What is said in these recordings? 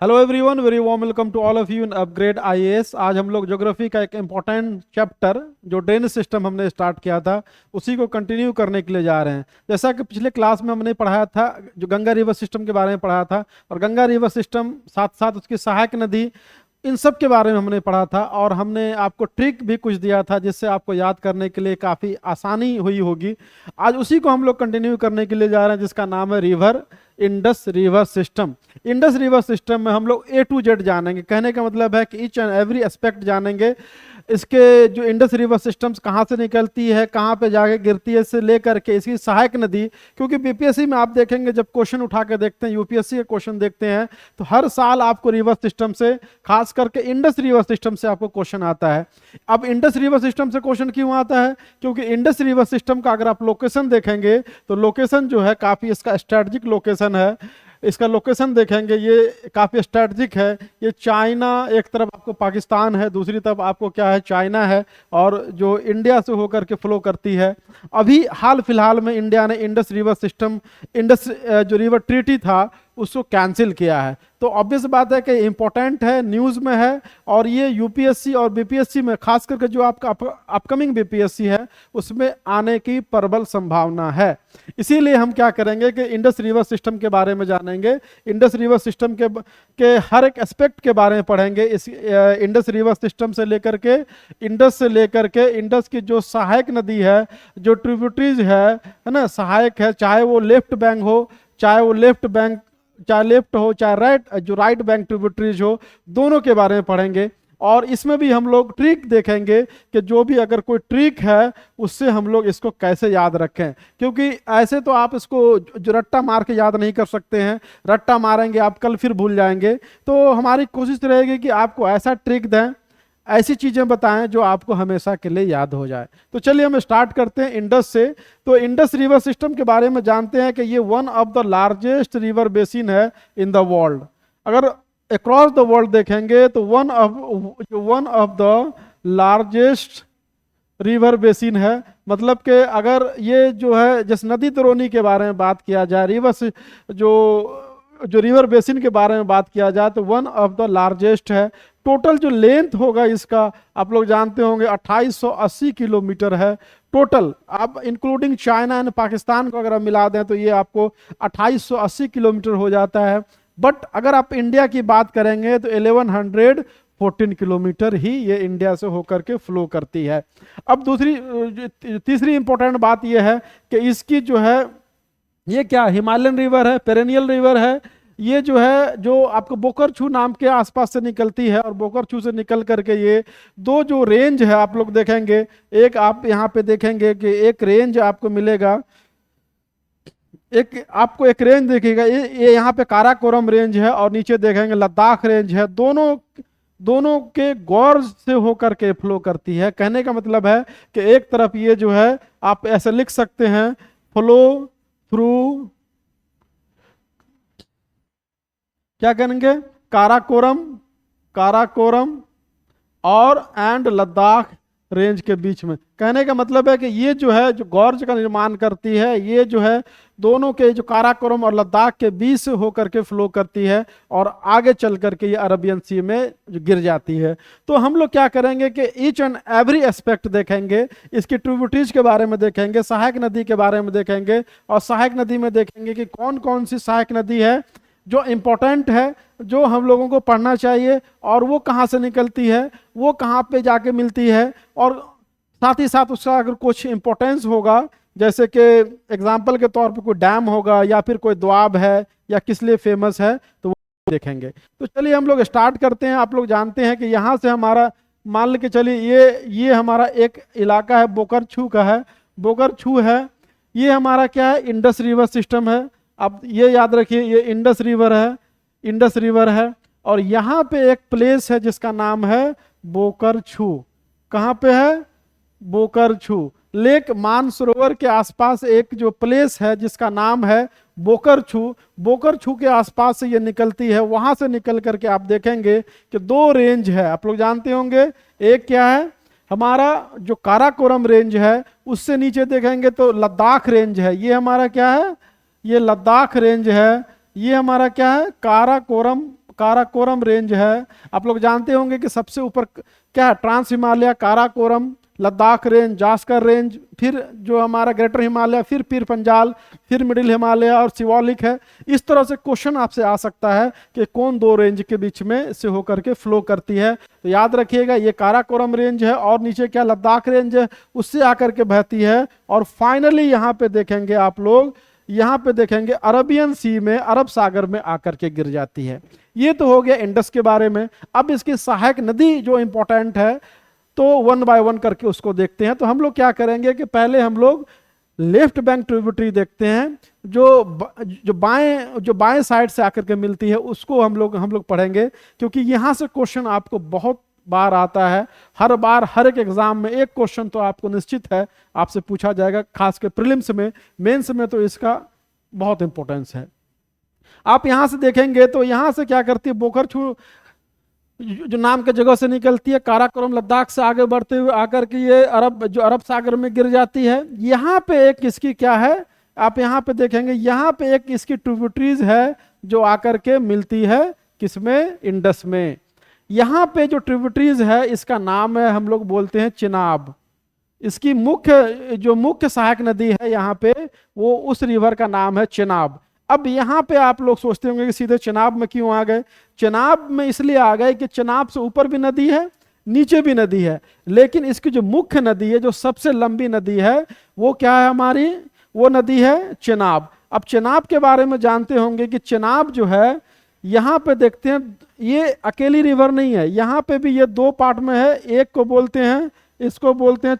Hello everyone, very warm welcome to all of you in upgrade IAS. आज हम लोग geography का एक इम्पोर्टेंट चैप्टर जो ड्रेनेज सिस्टम हमने स्टार्ट किया था उसी को कंटिन्यू करने के लिए जा रहे हैं। जैसा कि पिछले क्लास में हमने पढ़ाया था, जो गंगा रिवर सिस्टम के बारे में पढ़ा था, और गंगा रिवर सिस्टम साथ साथ उसकी सहायक नदी, इन सब के बारे में हमने पढ़ा था। और हमने आपको ट्रिक भी कुछ दिया था जिससे आपको याद करने के लिए काफ़ी आसानी हुई होगी। आज उसी को हम लोग कंटिन्यू करने के लिए जा रहे हैं, जिसका नाम है river Indus river system. Indus river system में हम लोग ए टू जेड जानेंगे। कहने का मतलब है कि ईच एंड एवरी एस्पेक्ट जानेंगे। इसके जो इंडस रिवर सिस्टम्स कहाँ से निकलती है, कहाँ पे जाके गिरती है, इससे लेकर के इसकी सहायक नदी। क्योंकि बीपीएससी में आप देखेंगे, जब क्वेश्चन उठा के देखते हैं, यूपीएससी के क्वेश्चन देखते हैं, तो हर साल आपको रिवर सिस्टम से, खास करके इंडस रिवर सिस्टम से आपको क्वेश्चन आता है। अब इंडस रिवर सिस्टम से क्वेश्चन क्यों आता है? क्योंकि इंडस रिवर सिस्टम का अगर आप लोकेशन देखेंगे तो लोकेशन जो है काफ़ी इसका स्ट्रेटजिक लोकेशन है। इसका लोकेशन देखेंगे, ये काफ़ी स्ट्रेटजिक है। ये चाइना, एक तरफ आपको पाकिस्तान है, दूसरी तरफ आपको क्या है, चाइना है, और जो इंडिया से होकर के फ्लो करती है। अभी हाल फिलहाल में इंडिया ने इंडस रिवर सिस्टम, इंडस जो रिवर ट्रीटी था उसको कैंसिल किया है। तो ऑब्वियस बात है कि इंपॉर्टेंट है, न्यूज़ में है, और ये यूपीएससी और बीपीएससी में, खास करके जो आपका अपकमिंग बीपीएससी है उसमें आने की प्रबल संभावना है। इसीलिए हम क्या करेंगे कि इंडस रिवर सिस्टम के बारे में जानेंगे। इंडस रिवर सिस्टम के हर एक एस्पेक्ट के बारे में पढ़ेंगे। इस इंडस रिवर सिस्टम से लेकर के, इंडस से लेकर के इंडस की जो सहायक नदी है, जो ट्रिब्यूटरीज है ना, सहायक है, चाहे वो लेफ्ट बैंक हो, चाहे लेफ्ट हो, चाहे राइट, जो राइट बैंक ट्रिब्यूटरीज हो, दोनों के बारे में पढ़ेंगे। और इसमें भी हम लोग ट्रिक देखेंगे कि जो भी अगर कोई ट्रिक है उससे हम लोग इसको कैसे याद रखें। क्योंकि ऐसे तो आप इसको जो रट्टा मार के याद नहीं कर सकते हैं, रट्टा मारेंगे आप कल फिर भूल जाएंगे। तो हमारी कोशिश रहेगी कि आपको ऐसा ट्रिक दें, ऐसी चीजें बताएं जो आपको हमेशा के लिए याद हो जाए। तो चलिए हम स्टार्ट करते हैं इंडस से। तो इंडस रिवर सिस्टम के बारे में जानते हैं कि ये one of the largest river basin है इन द वर्ल्ड। अगर अक्रॉस द वर्ल्ड देखेंगे तो one of the largest river basin है। मतलब कि अगर ये जो है, जिस नदी द्रोणी के बारे में बात किया जाए, जो जो रिवर बेसिन के बारे में बात किया जाए, तो वन ऑफ द लार्जेस्ट है। टोटल जो लेंथ होगा इसका, आप लोग जानते होंगे, 2880 किलोमीटर है टोटल। आप इंक्लूडिंग चाइना एंड पाकिस्तान को अगर आप मिला दें तो ये आपको 2880 किलोमीटर हो जाता है। बट अगर आप इंडिया की बात करेंगे तो 1114 किलोमीटर ही ये इंडिया से होकर के फ्लो करती है। अब तीसरी इंपॉर्टेंट बात ये है कि इसकी जो है, ये क्या हिमालयन रिवर है, पेरेनियल रिवर है। ये जो है, जो आपको बोकरछू नाम के आसपास से निकलती है, और बोकरछू से निकल करके ये दो जो रेंज है आप लोग देखेंगे, एक आप यहाँ पे देखेंगे कि एक रेंज आपको मिलेगा, एक रेंज देखिएगा, ये यहाँ पे काराकोरम रेंज है, और नीचे देखेंगे लद्दाख रेंज है। दोनों दोनों के गौर से होकर के फ्लो करती है। कहने का मतलब है कि एक तरफ ये जो है, आप ऐसे लिख सकते हैं, फ्लो थ्रू, क्या करेंगे, काराकोरम, काराकोरम और एंड लद्दाख रेंज के बीच में। कहने का मतलब है कि ये जो है, जो गॉर्ज का निर्माण करती है, ये जो है दोनों के, जो काराकोरम और लद्दाख के बीच से होकर के फ्लो करती है, और आगे चल करके ये अरबियन सी में जो गिर जाती है। तो हम लोग क्या करेंगे कि ईच एंड एवरी एस्पेक्ट देखेंगे। इसकी ट्रिब्यूटरीज के बारे में देखेंगे, सहायक नदी के बारे में देखेंगे, और सहायक नदी में देखेंगे कि कौन कौन सी सहायक नदी है जो इम्पोर्टेंट है, जो हम लोगों को पढ़ना चाहिए, और वो कहाँ से निकलती है, वो कहाँ पे जाके मिलती है, और साथ ही साथ उसका अगर कुछ इम्पोर्टेंस होगा, जैसे कि एग्जाम्पल के तौर पे कोई डैम होगा, या फिर कोई द्वाब है, या किस लिए फेमस है, तो वो देखेंगे। तो चलिए हम लोग स्टार्ट करते हैं। आप लोग जानते हैं कि यहाँ से हमारा, मान के चलिए ये हमारा एक इलाका है, बोकरछू का है, बोकरछू है। ये हमारा क्या है, इंडस रिवर सिस्टम है। अब ये याद रखिए, ये इंडस रिवर है, इंडस रिवर है। और यहाँ पे एक प्लेस है जिसका नाम है बोकरछू। कहाँ पे है? बोकरछू। लेक मानसरोवर के आसपास एक जो प्लेस है जिसका नाम है बोकरछू। बोकरछू के आसपास से ये निकलती है। वहां से निकल करके आप देखेंगे कि दो रेंज है, आप लोग जानते होंगे। एक क्या है, हमारा जो काराकोरम रेंज है, उससे नीचे देखेंगे तो लद्दाख रेंज है। ये हमारा क्या है, ये लद्दाख रेंज है। ये हमारा क्या है, काराकोरम काराकोरम रेंज है, आप लोग जानते होंगे कि सबसे ऊपर क्या है, trans Himalaya, Karakoram, Ladakh range, Zaskar range, फिर जो हमारा ग्रेटर हिमालय, फिर पीर पंजाल, फिर मिडिल हिमालय और शिवालिक है। इस तरह से क्वेश्चन आपसे आ सकता है कि कौन दो रेंज के बीच में से होकर के फ्लो करती है। तो याद रखिएगा ये काराकोरम रेंज है और नीचे क्या लद्दाख रेंज है, उससे आकर के बहती है। और फाइनली यहाँ पे देखेंगे आप लोग, यहाँ पे देखेंगे अरबियन सी में, अरब सागर में आकर के गिर जाती है। ये तो हो गया इंडस के बारे में। अब इसकी सहायक नदी जो इंपॉर्टेंट है तो वन बाय वन करके उसको देखते हैं। तो हम लोग क्या करेंगे कि पहले हम लोग लेफ्ट बैंक ट्रिब्यूटरी देखते हैं, जो बाएं साइड से आकर के मिलती है उसको हम लोग पढ़ेंगे, क्योंकि यहां से क्वेश्चन आपको बहुत बार आता है। हर बार हर एक एग्जाम में एक क्वेश्चन तो आपको निश्चित है आपसे पूछा जाएगा, खास कर प्रीलिम्स में, मेंस में तो इसका बहुत इंपॉर्टेंस है। आप यहां से देखेंगे तो यहां से क्या करती है, बोखरछू जो नाम के जगह से निकलती है, काराकोरम लद्दाख से आगे बढ़ते हुए आकर के ये अरब सागर में गिर जाती है। यहाँ पे एक इसकी क्या है, आप यहाँ पे देखेंगे, यहाँ पे एक इसकी ट्रिब्यूटरीज है जो आकर के मिलती है किसमें, इंडस में। यहाँ पे जो ट्रिब्यूटरीज है इसका नाम है, हम लोग बोलते हैं चिनाब। इसकी मुख्य सहायक नदी है यहाँ पे, वो उस रिवर का नाम है चिनाब। अब यहाँ पे आप लोग सोचते होंगे कि सीधे चिनाब में क्यों आ गए। चिनाब में इसलिए आ गए कि चिनाब से ऊपर भी नदी है, नीचे भी नदी है, लेकिन इसकी जो मुख्य नदी है, जो सबसे लंबी नदी है, वो क्या है हमारी, वो नदी है चिनाब। अब चिनाब के बारे में जानते होंगे कि चिनाब जो है, यहाँ पे देखते हैं ये अकेली रिवर नहीं है, यहाँ पे भी ये दो पार्ट में है। एक को बोलते हैं, इसको बोलते हैं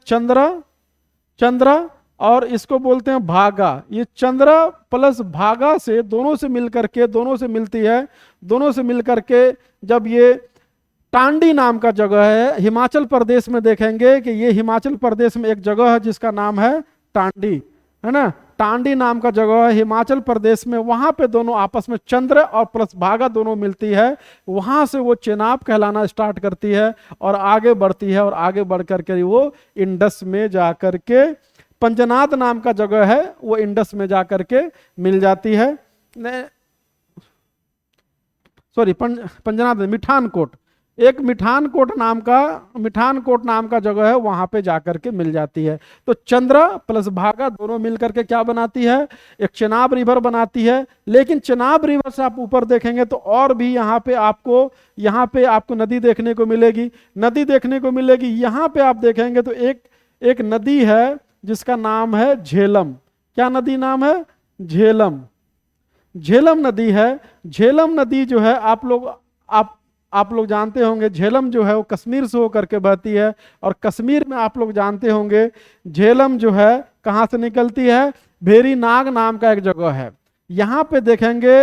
चंद्रा और इसको बोलते हैं भागा। ये चंद्रा प्लस भागा से दोनों से मिलती है। दोनों से मिलकर के जब ये टांडी नाम का जगह है, हिमाचल प्रदेश में देखेंगे कि ये हिमाचल प्रदेश में एक जगह है जिसका नाम है टांडी, है ना, टांडी नाम का जगह है हिमाचल प्रदेश में। वहां पे दोनों आपस में चंद्र और प्लस भागा दोनों मिलती है, वहां से वो चेनाब कहलाना स्टार्ट करती है और आगे बढ़ती है, और आगे बढ़ करके वो इंडस में जाकर के, पंजनाद नाम का जगह है, वो इंडस में जाकर के मिल जाती है। सॉरी, पंजनाद, मिठानकोट, एक मिठानकोट नाम का जगह है, वहां पे जाकर के मिल जाती है। तो चंद्रा प्लस भागा दोनों मिलकर के क्या बनाती है, एक चेनाब रिवर बनाती है। लेकिन चेनाब रिवर से आप ऊपर देखेंगे तो और भी यहाँ पे आपको नदी देखने को मिलेगी। यहाँ पे आप देखेंगे तो एक नदी है जिसका नाम है झेलम। क्या नदी नाम है, झेलम नदी है। झेलम नदी जो है आप लोग जानते होंगे, झेलम जो है वो कश्मीर से होकर के बहती है, और कश्मीर में आप लोग जानते होंगे झेलम जो है कहाँ से निकलती है, वेरीनाग नाम का एक जगह है। यहाँ पे देखेंगे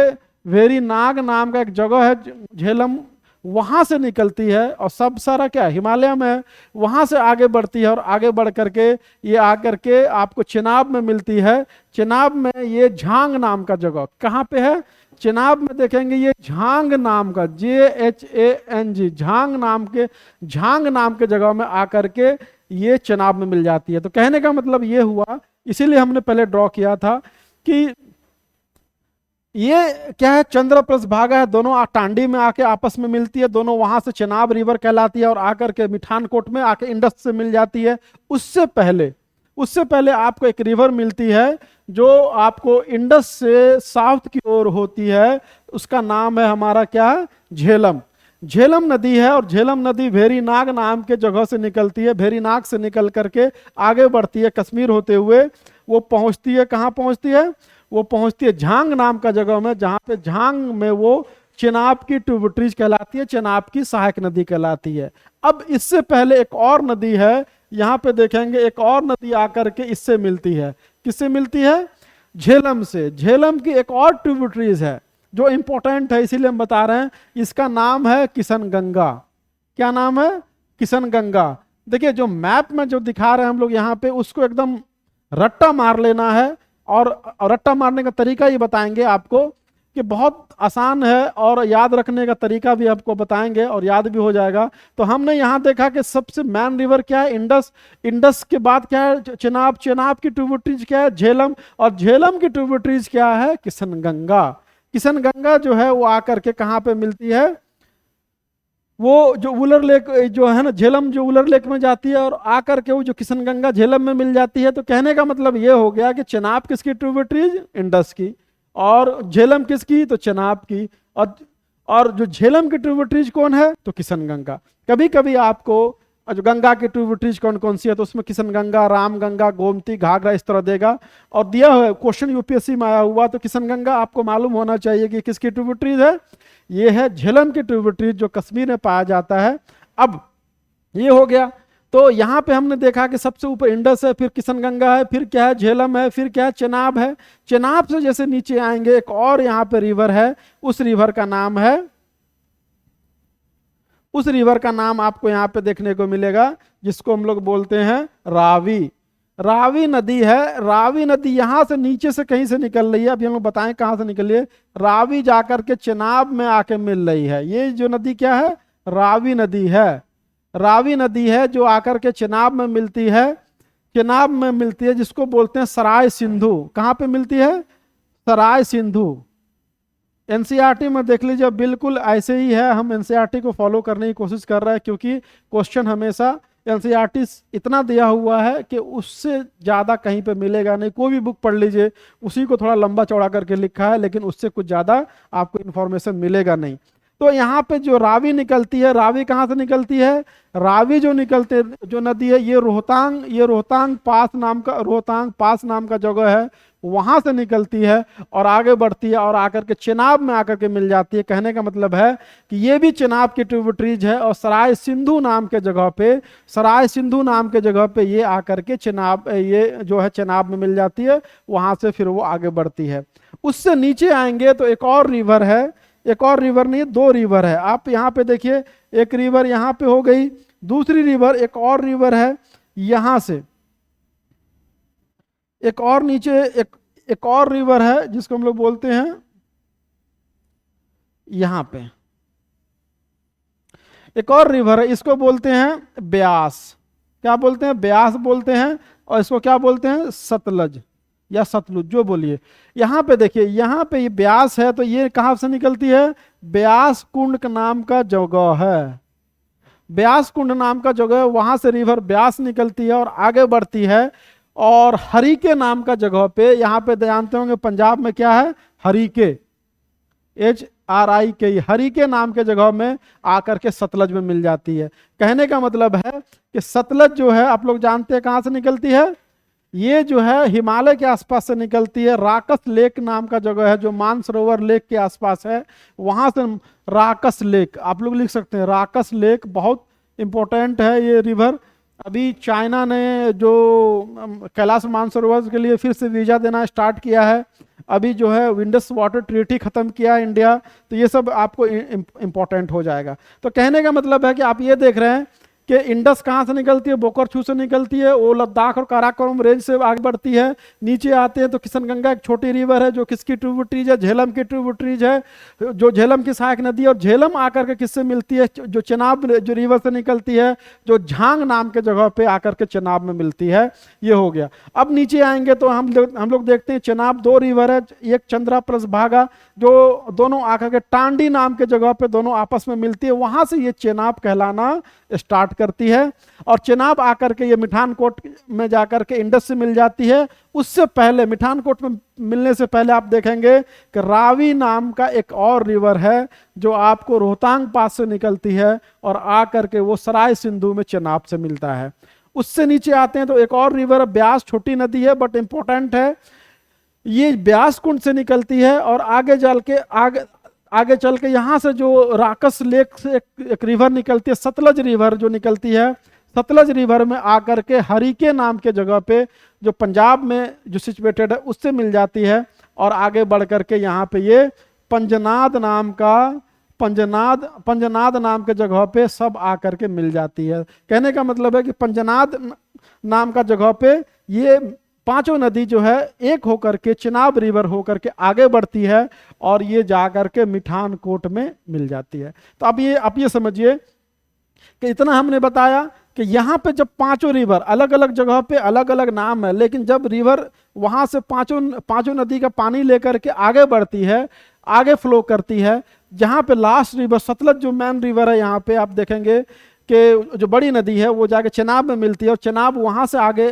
वेरीनाग नाम का एक जगह है, झेलम वहां से निकलती है, और सब सारा क्या हिमालय में है, वहां से आगे बढ़ती है, और आगे बढ़ करके ये आकर के आपको चिनाब में मिलती है। चिनाब में ये झांग नाम का जगह कहाँ पे है, चिनाब में देखेंगे ये झांग नाम का, JHANG, झांग नाम के जगह में आकर के ये चिनाब में मिल जाती है। तो कहने का मतलब ये हुआ, इसीलिए हमने पहले ड्रॉ किया था कि ये क्या है, चंद्र प्लस भागा है, दोनों टांडी में आके आपस में मिलती है, दोनों वहां से चिनाब रिवर कहलाती है, और आकर के मिठानकोट में आके इंडस से मिल जाती है। उससे पहले आपको एक रिवर मिलती है जो आपको इंडस से साउथ की ओर होती है, उसका नाम है हमारा क्या, झेलम नदी है। और झेलम नदी वेरीनाग नाम के जगह से निकलती है, वेरीनाग से निकल करके आगे बढ़ती है कश्मीर होते हुए, वो पहुंचती है, कहाँ पहुंचती है, वो पहुंचती है झांग नाम का जगह में, जहां पे झांग में वो चिनाब की ट्रिब्यूटरीज कहलाती है, चिनाब की सहायक नदी कहलाती है। अब इससे पहले एक और नदी है, यहाँ पे देखेंगे एक और नदी आकर के इससे मिलती है, किससे मिलती है, झेलम से। झेलम की एक और ट्रिब्यूटरीज है जो इंपॉर्टेंट है, इसीलिए हम बता रहे हैं, इसका नाम है किशनगंगा। क्या नाम है, किशनगंगा। देखिए जो मैप में जो दिखा रहे हैं हम लोग यहाँ पे, उसको एकदम रट्टा मार लेना है, और रट्टा मारने का तरीका ये बताएंगे आपको कि बहुत आसान है, और याद रखने का तरीका भी आपको बताएंगे, और याद भी हो जाएगा। तो हमने यहाँ देखा कि सबसे मेन रिवर क्या है, इंडस के बाद क्या है, चिनाब की ट्रिब्यूटरीज क्या है, झेलम, और झेलम की ट्रिब्यूटरीज क्या है, किशनगंगा। किशन गंगा जो है वो आकर के कहाँ पे मिलती है, वो जो उलर लेक जो है ना, झेलम जो उलर लेक में जाती है और आकर के वो जो किशन गंगा झेलम में मिल जाती है। तो कहने का मतलब ये हो गया कि चेनाब किसकी ट्रिब्यूटरीज, इंडस की, और झेलम किसकी, तो चेनाब की। और जो झेलम की ट्रिब्यूटरीज कौन है, तो किशन गंगा। कभी कभी आपको जो गंगा की ट्रिब्यूटरीज कौन कौन सी है, तो उसमें किशन गंगा, राम गंगा, गोमती, घाघरा इस तरह देगा। और दिया हुआ क्वेश्चन यूपीएससी में आया हुआ, तो किशन गंगा आपको मालूम होना चाहिए कि किसकी ट्रिब्यूटरीज है, ये है झेलम की ट्रिब्यूटरीज जो कश्मीर में पाया जाता है। अब ये हो गया, तो यहाँ पे हमने देखा कि सबसे ऊपर इंडस है, फिर किशन गंगा है, फिर क्या है, झेलम है, फिर क्या है, चेनाब है। चेनाब से जैसे नीचे आएंगे एक और यहाँ पे रिवर है, उस रिवर का नाम है, उस रिवर का नाम आपको यहाँ पे देखने को मिलेगा जिसको हम लोग बोलते हैं रावी। रावी नदी है। रावी नदी यहाँ से नीचे से कहीं से निकल रही है, अभी हम लोग बताएं कहाँ से निकल रही है। रावी जाकर के चेनाब में आके मिल रही है। ये जो नदी क्या है, रावी नदी है। रावी नदी है जो आकर के चेनाब में मिलती है, चेनाब में मिलती है, जिसको बोलते हैं सराय सिंधु। कहाँ पे मिलती है, सराय सिंधु। एनसीईआरटी में देख लीजिए, बिल्कुल ऐसे ही है। हम एनसीईआरटी को फॉलो करने की कोशिश कर रहे हैं, क्योंकि क्वेश्चन हमेशा एनसीईआरटी इतना दिया हुआ है कि उससे ज़्यादा कहीं पे मिलेगा नहीं। कोई भी बुक पढ़ लीजिए, उसी को थोड़ा लंबा चौड़ा करके लिखा है, लेकिन उससे कुछ ज़्यादा आपको इन्फॉर्मेशन मिलेगा नहीं। तो यहाँ पे जो रावी निकलती है, रावी कहाँ से निकलती है, रावी जो निकलते जो नदी है, ये रोहतांग पास नाम का जगह है, वहां से निकलती है और आगे बढ़ती है और आकर के चेनाब में आकर के मिल जाती है। कहने का मतलब है कि ये भी चेनाब की ट्रिब्यूटरीज है, और सराय सिंधु नाम के जगह पे, सराय सिंधु नाम के जगह पे ये आकर के चेनाब, ये जो है चेनाब में मिल जाती है, वहां से फिर वो आगे बढ़ती है। उससे नीचे आएंगे तो एक और रिवर है, एक और रिवर नहीं, दो रिवर है। आप यहाँ पे देखिए, एक रिवर यहाँ पे हो गई, दूसरी रिवर एक और रिवर है यहां से, एक और नीचे एक और रिवर है जिसको हम लोग बोलते हैं यहां पे एक और रिवर है, इसको बोलते हैं ब्यास। क्या बोलते हैं, ब्यास बोलते हैं। और इसको क्या बोलते हैं, सतलज या सतलुज, जो बोलिए। यहां पे देखिए, यहां पे ये ब्यास है, तो ये कहां से निकलती है, ब्यास कुंड का नाम का जगह है। ब्यास कुंड नाम का जगह है, वहां से रिवर ब्यास निकलती है और आगे बढ़ती है। और हरिके नाम का जगह पे, यहाँ पे जानते होंगे पंजाब में क्या है, हरिके, HRIK, हरिके नाम के जगह में आकर के सतलज में मिल जाती है। कहने का मतलब है कि सतलज जो है, आप लोग जानते हैं कहाँ से निकलती है, ये जो है हिमालय के आसपास से निकलती है। राकस लेक नाम का जगह है जो मानसरोवर लेक के आसपास है, वहां से राकस लेक आप लोग लिख सकते हैं। राकस लेक बहुत इंपॉर्टेंट है ये रिवर। अभी चाइना ने जो कैलाश मानसरोवर के लिए फिर से वीजा देना स्टार्ट किया है, अभी जो है इंडस वाटर ट्रीटी खत्म किया इंडिया, तो ये सब आपको इंपॉर्टेंट हो जाएगा। तो कहने का मतलब है कि आप ये देख रहे हैं कि इंडस कहाँ से निकलती है, बोकरछू से निकलती है, वो लद्दाख और काराकोरम रेंज से आगे बढ़ती है। नीचे आते हैं तो किशनगंगा एक छोटी रिवर है जो किसकी ट्रिब्यूटरीज है, झेलम की ट्रिब्यूटरीज है, जो झेलम की सहायक नदी है। और झेलम आकर के किससे मिलती है, जो चेनाब जो रिवर से निकलती है, जो झांग नाम के जगह पे आकर के चेनाब में मिलती है। ये हो गया। अब नीचे आएंगे तो हम लोग देखते हैं चेनाब दो रिवर है, एक चंद्रा प्लस भागा, जो दोनों आकर के टांडी नाम के जगह पे दोनों आपस में मिलती है, वहां से ये चेनाब कहलाना स्टार्ट करती है। और चेनाब आकर के ये मिठानकोट में जाकर के इंडस से मिल जाती है। उससे पहले, मिठानकोट में मिलने से पहले आप देखेंगे कि रावी नाम का एक और रिवर है जो आपको रोहतांग पास से निकलती है और आकर के वो सराय सिंधु में चेनाब से मिलता है। उससे नीचे आते हैं तो एक और रिवर ब्यास, छोटी नदी है बट इंपॉर्टेंट है। ये ब्यास कुंड से निकलती है और आगे चल के यहाँ से जो राकस लेक से एक रिवर निकलती है, सतलज रिवर जो निकलती है, सतलज रिवर में आकर के हरिके नाम के जगह पे जो पंजाब में जो सिचुएटेड है उससे मिल जाती है। और आगे बढ़ करके यहाँ पे ये पंजनाद नाम के जगह पे सब आकर के मिल जाती है। कहने का मतलब है कि पंजनाद नाम का जगह पे ये पांचों नदी जो है एक होकर के चेनाब रिवर होकर के आगे बढ़ती है और ये जाकर के मिठानकोट में मिल जाती है। तो अब ये समझिए कि इतना हमने बताया कि यहाँ पे जब पांचों रिवर अलग अलग जगह पे अलग अलग नाम है, लेकिन जब रिवर वहां से पांचों नदी का पानी लेकर के आगे बढ़ती है, आगे फ्लो करती है। जहाँ पे लास्ट रिवर सतलज जो मेन रिवर है, यहाँ पे आप देखेंगे कि जो बड़ी नदी है वो जाके चेनाब में मिलती है, और चेनाब वहाँ से आगे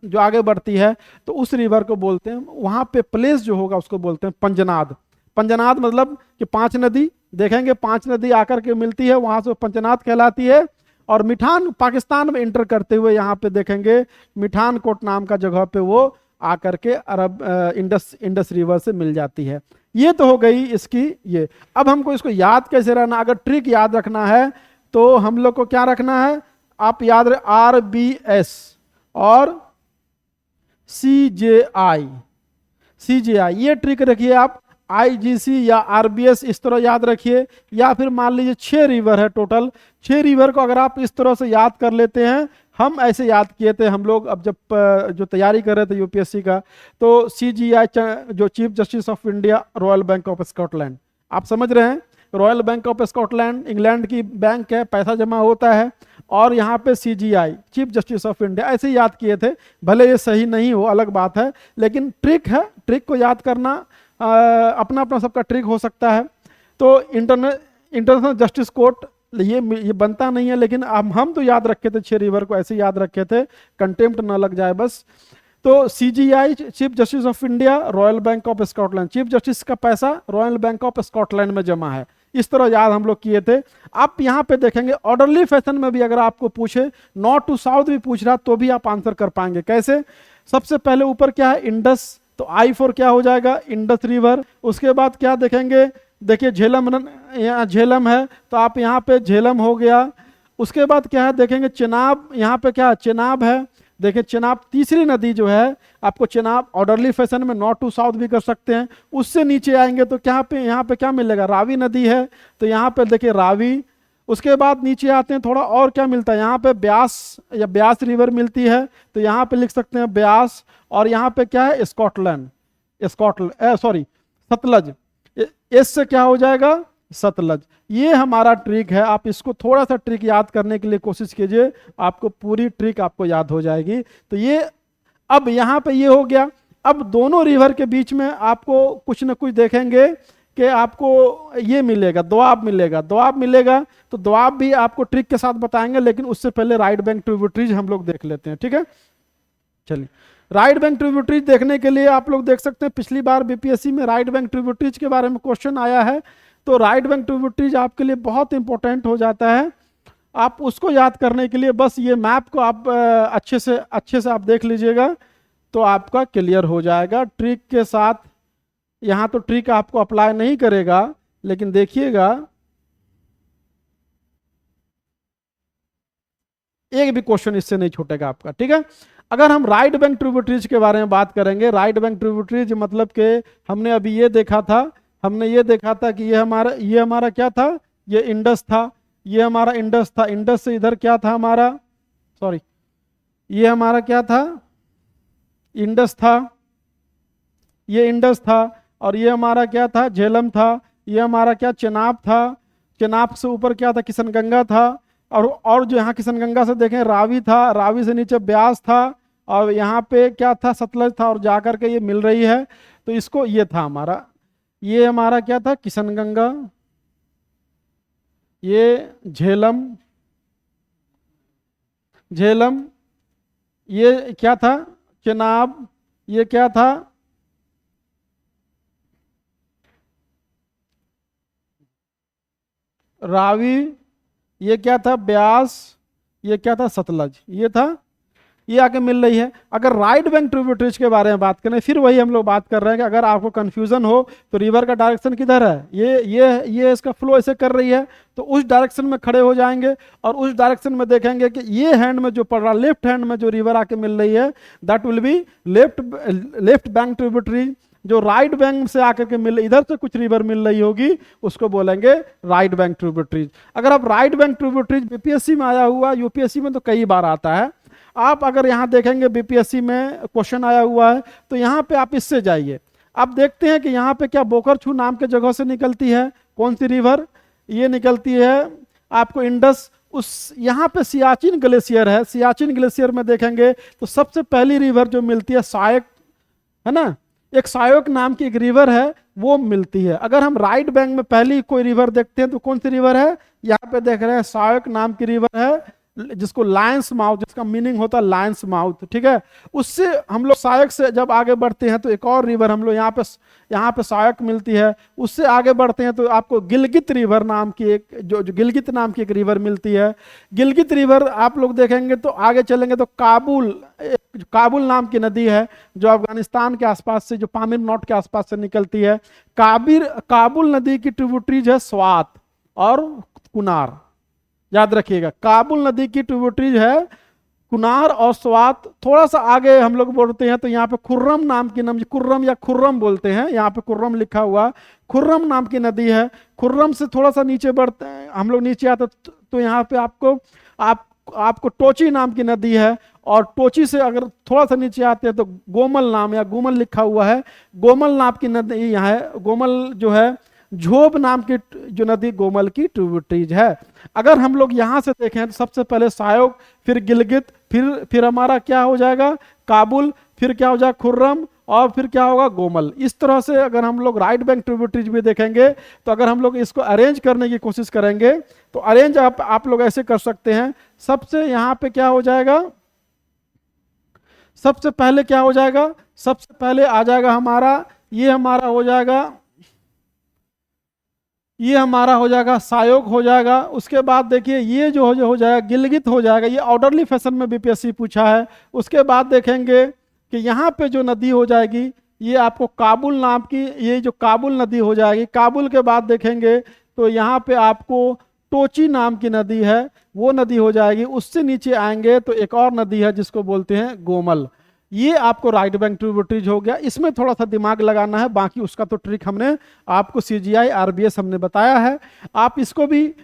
जो आगे बढ़ती है तो उस रिवर को बोलते हैं, वहाँ पे प्लेस जो होगा उसको बोलते हैं पंजनाद। पंजनाद मतलब कि 5 नदी देखेंगे, 5 नदी आकर के मिलती है, वहाँ से वो पंजनाद कहलाती है। और मिठान पाकिस्तान में इंटर करते हुए यहाँ पे देखेंगे मिठान कोट नाम का जगह पे वो आकर के अरब इंडस रिवर से मिल जाती है। ये तो हो गई इसकी ये। अब हमको इसको याद कैसे रहना, अगर ट्रिक याद रखना है तो हम लोग को क्या रखना है, आप याद रहे RBS और CJI, CJI ये ट्रिक रखिए आप। IGC या RBS इस तरह याद रखिए, या फिर मान लीजिए 6 रिवर है टोटल, 6 रिवर को अगर आप इस तरह से याद कर लेते हैं, हम ऐसे याद किए थे हम लोग अब जब जो तैयारी कर रहे थे यूपीएससी का, तो CGI जो chief justice of India royal bank of Scotland, आप समझ रहे हैं, royal bank of Scotland England की बैंक है, पैसा जमा होता है, और यहाँ पे CGI chief justice of India, ऐसे ही याद किए थे। भले ये सही नहीं हो अलग बात है, लेकिन ट्रिक है, ट्रिक को याद करना अपना अपना सबका ट्रिक हो सकता है। तो इंटरनेशनल जस्टिस कोर्ट ये बनता नहीं है, लेकिन हम तो याद रखे थे 6 रिवर को, ऐसे याद रखे थे, कंटेम्प्ट ना लग जाए बस। तो CGI chief justice of India, royal bank of Scotland, chief justice का पैसा रॉयल बैंक ऑफ स्कॉटलैंड में जमा है, इस तरह याद हम लोग किए थे। आप यहाँ पे देखेंगे ऑर्डरली फैशन में भी अगर आपको पूछे, नॉर्थ टू साउथ भी पूछ रहा तो भी आप आंसर कर पाएंगे। कैसे, सबसे पहले ऊपर क्या है, इंडस, तो I4 क्या हो जाएगा, इंडस रिवर। उसके बाद क्या देखेंगे, देखिए झेलम, यहाँ झेलम है तो आप यहाँ पे झेलम हो गया। उसके बाद क्या है देखेंगे, चेनाब, यहाँ पे क्या चेनाब है, देखिए चेनाब तीसरी नदी जो है, आपको चेनाब ऑर्डरली फैशन में नॉर्थ टू साउथ भी कर सकते हैं। उससे नीचे आएंगे तो क्या पे, यहाँ पे क्या मिलेगा, रावी नदी है, तो यहाँ पे देखिए रावी। उसके बाद नीचे आते हैं थोड़ा और क्या मिलता है, यहाँ पे ब्यास या ब्यास रिवर मिलती है, तो यहाँ पे लिख सकते हैं ब्यास। और यहाँ पे क्या है, स्कॉटलैंड, सॉरी सतलज, एस से क्या हो जाएगा, सतलज। ये हमारा ट्रिक है, आप इसको थोड़ा सा ट्रिक याद करने के लिए कोशिश कीजिए, आपको पूरी ट्रिक आपको याद हो जाएगी। तो ये अब यहाँ पे ये हो गया। अब दोनों रिवर के बीच में आपको कुछ ना कुछ देखेंगे कि आपको ये मिलेगा, दोआब मिलेगा, दोआब मिलेगा, तो दोआब भी आपको ट्रिक के साथ बताएंगे, लेकिन उससे पहले राइट बैंक ट्रिब्यूटरीज हम लोग देख लेते हैं, ठीक है। चलिए, राइट बैंक ट्रिब्यूटरीज देखने के लिए आप लोग देख सकते हैं, पिछली बार बीपीएससी में राइट बैंक ट्रिब्यूटरीज के बारे में क्वेश्चन आया है, तो राइट बैंक ट्रिब्यूटरीज आपके लिए बहुत इंपॉर्टेंट हो जाता है। आप उसको याद करने के लिए बस ये मैप को आप अच्छे से आप देख लीजिएगा तो आपका क्लियर हो जाएगा ट्रिक के साथ। यहाँ तो ट्रिक आपको अप्लाई नहीं करेगा, लेकिन देखिएगा एक भी क्वेश्चन इससे नहीं छूटेगा आपका, ठीक है। अगर हम राइट बैंक ट्रिब्यूटरीज के बारे में बात करेंगे, राइट बैंक ट्रिब्यूटरीज मतलब कि हमने अभी ये देखा था, हमने ये देखा था कि ये हमारा क्या था, ये इंडस था, ये हमारा इंडस था, इंडस से इधर क्या था हमारा, सॉरी ये हमारा क्या था, इंडस था, ये इंडस था, और ये हमारा क्या था, झेलम था, ये हमारा क्या चेनाब था, चेनाब से ऊपर क्या था, किशनगंगा था, और जो यहाँ किशनगंगा से देखें रावी था, रावी से नीचे ब्यास था, और यहाँ पे क्या था, सतलज था, और जाकर के ये मिल रही है, तो इसको ये था हमारा, ये हमारा क्या था, किशनगंगा, ये झेलम, झेलम, ये क्या था, चेनाब, ये क्या था, रावी, ये क्या था, ब्यास, ये क्या था, सतलज, ये था, ये आके मिल रही है। अगर राइट बैंक ट्रिब्यूटरीज के बारे में बात करें, फिर वही हम लोग बात कर रहे हैं कि अगर आपको कंफ्यूजन हो तो रिवर का डायरेक्शन किधर है, ये इसका फ्लो ऐसे कर रही है, तो उस डायरेक्शन में खड़े हो जाएंगे और उस डायरेक्शन में देखेंगे कि ये हैंड में जो पड़ रहा, लेफ्ट हैंड में जो रिवर आके मिल रही है, that will be left bank tributary. जो राइट बैंक से आकर के मिल, इधर से कुछ रिवर मिल रही होगी, उसको बोलेंगे राइट बैंक ट्रिब्यूटरीज। अगर आप राइट बैंक ट्रिब्यूटरीज बीपीएससी में आया हुआ, यूपीएससी में तो कई बार आता है, आप अगर यहाँ देखेंगे बीपीएससी में क्वेश्चन आया हुआ है, तो यहाँ पे आप इससे जाइए, आप देखते हैं कि यहाँ पे क्या बोकरछू नाम के जगह से निकलती है, कौन सी रिवर, ये निकलती है आपको इंडस। उस यहाँ पे सियाचिन ग्लेशियर है, सियाचिन ग्लेशियर में देखेंगे तो सबसे पहली रिवर जो मिलती है सायक, है ना, एक सायोक नाम की एक रिवर है, वो मिलती है। अगर हम राइट बैंक में पहली कोई रिवर देखते हैं तो कौन सी रिवर है, यहाँ पे देख रहे हैं सहायक नाम की रिवर है, जिसको लायंस माउथ, जिसका मीनिंग होता है लायंस माउथ, ठीक है। उससे हम लोग सहायक से जब आगे बढ़ते हैं तो एक और रिवर हम लोग यहाँ पे सहायक मिलती है। उससे आगे बढ़ते हैं तो आपको गिलगित रिवर नाम की एक जो गिलगित नाम की एक रिवर मिलती है। गिलगित रिवर आप लोग देखेंगे तो आगे चलेंगे तो काबुल नाम की नदी है जो अफगानिस्तान के आसपास से, जो पामीर नॉट के आसपास से निकलती है। काबुल नदी की ट्रिब्यूटरीज है स्वात और कुनार, याद रखिएगा। काबुल नदी की ट्रिब्यूटरीज है कुनार और स्वात। थोड़ा सा आगे हम लोग बोलते हैं तो यहाँ पे खुर्रम नाम की नदी, कुर्रम या खुर्रम बोलते हैं, यहाँ पे कुर्रम लिखा हुआ, खुर्रम नाम की नदी है। खुर्रम से थोड़ा सा नीचे बढ़ते हैं हम लोग, नीचे आते तो यहाँ पे आपको टोची नाम की नदी है। और टोची से अगर थोड़ा सा नीचे आते हैं तो गोमल नाम या गुमल लिखा हुआ है, गोमल नाम की नदी यहाँ है। गोमल जो है झोब नाम की जो नदी गोमल की ट्रिब्यूटरीज है। अगर हम लोग यहाँ से देखें तो सबसे पहले सायोग, फिर गिलगित, फिर हमारा क्या हो जाएगा काबुल, फिर क्या हो जाएगा खुर्रम, और फिर क्या होगा गोमल। इस तरह से अगर हम लोग राइट बैंक ट्रिब्यूटरीज भी देखेंगे तो अगर हम लोग इसको अरेंज करने की कोशिश करेंगे तो अरेंज आप लोग ऐसे कर सकते हैं। सबसे यहाँ पे क्या हो जाएगा, सबसे पहले क्या हो जाएगा, सबसे पहले आ जाएगा हमारा, ये हमारा हो जाएगा, ये हमारा हो जाएगा सायोग हो जाएगा। उसके बाद देखिए ये जो हो जाएगा गिलगित हो जाएगा, ये ऑर्डरली फैशन में बीपीएससी पूछा है। उसके बाद देखेंगे कि यहाँ पे जो नदी हो जाएगी ये आपको काबुल नाम की, ये जो काबुल नदी हो जाएगी। काबुल के बाद देखेंगे तो यहाँ पे आपको टोची नाम की नदी है, वो नदी हो जाएगी। उससे नीचे आएंगे तो एक और नदी है जिसको बोलते हैं गोमल। ये आपको राइट बैंक ट्रिब्यूटरीज हो गया। इसमें थोड़ा सा दिमाग लगाना है, बाकी उसका तो ट्रिक हमने आपको सीजीआई आरबीएस हमने बताया है। आप इसको भी,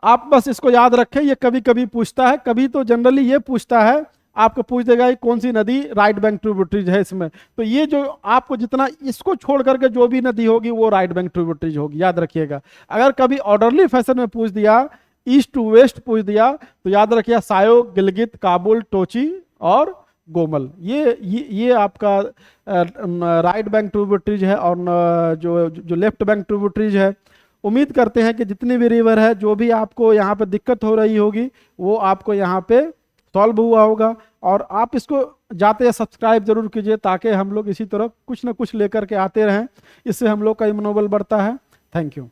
आप बस इसको याद रखें, ये कभी कभी पूछता है, कभी तो जनरली ये पूछता है, आपको पूछ देगा ये कौन सी नदी राइट बैंक ट्रिब्यूटरीज है इसमें। तो ये जो आपको जितना इसको छोड़ करके जो भी नदी होगी वो राइट बैंक ट्रिब्यूटरीज होगी, याद रखिएगा। अगर कभी ऑर्डरली फैशन में पूछ दिया, ईस्ट टू वेस्ट पूछ दिया, तो याद रखिए सायोग, गिलगित, काबुल, टोची और गोमल, ये आपका राइट बैंक ट्रिब्यूटरीज है। और जो लेफ्ट बैंक ट्रिब्यूटरीज है। उम्मीद करते हैं कि जितनी भी रिवर है, जो भी आपको यहाँ पे दिक्कत हो रही होगी वो आपको यहाँ पे सॉल्व हुआ होगा। और आप इसको जाते सब्सक्राइब जरूर कीजिए ताकि हम लोग इसी तरह कुछ ना कुछ लेकर के आते रहें, इससे हम लोग का मनोबल बढ़ता है। Thank you.